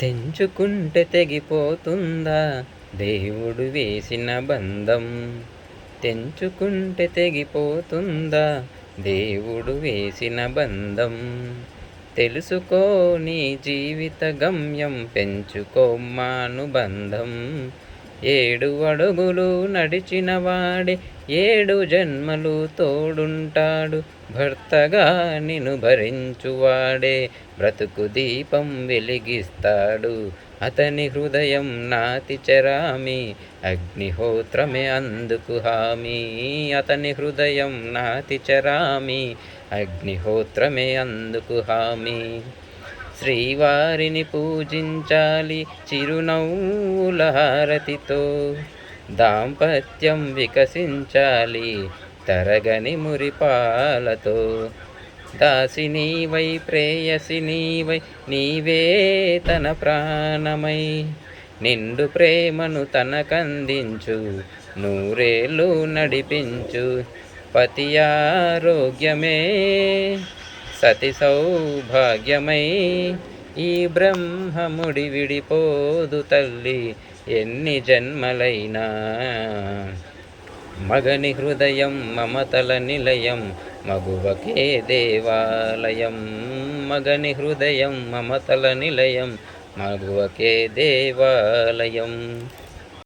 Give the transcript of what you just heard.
తెంచుకుంటే తెగిపోతుందా దేవుడు వేసిన బంధం? తెంచుకుంటే తెగిపోతుందా దేవుడు వేసిన బంధం? తెలుసుకో నీ జీవిత గమ్యం, పెంచుకోమానుబంధం. 7 అడుగులు నడిచిన వాడే 7 జన్మలు తోడుంటాడు. భర్తగా నిన్ను భరించువాడే బ్రతుకు దీపం వెలిగిస్తాడు. అతని హృదయం నాతి చరామి, అగ్నిహోత్రమే అందుకు హామీ. అతని హృదయం నాతి చరామి, అగ్నిహోత్రమే అందుకు హామీ. శ్రీవారిని పూజించాలి చిరునవ్వుల హారతితో, దాంపత్యం వికసించాలి తరగని మురిపాలతో. దాసినీవై ప్రేయసినీవై నీవే తన ప్రాణమై, నిండు ప్రేమను తనకందించు, నూరేళ్ళు నడిపించు. పతి ఆరోగ్యమే సతి సౌభాగ్యమై, ఈ బ్రహ్మముడి విడిపోదు తల్లి ఎన్ని జన్మలైనా. మగని హృదయం మమతల నిలయం, మగువకే దేవాలయం. మగని హృదయం మమతల నిలయం, మగువకే దేవాలయం.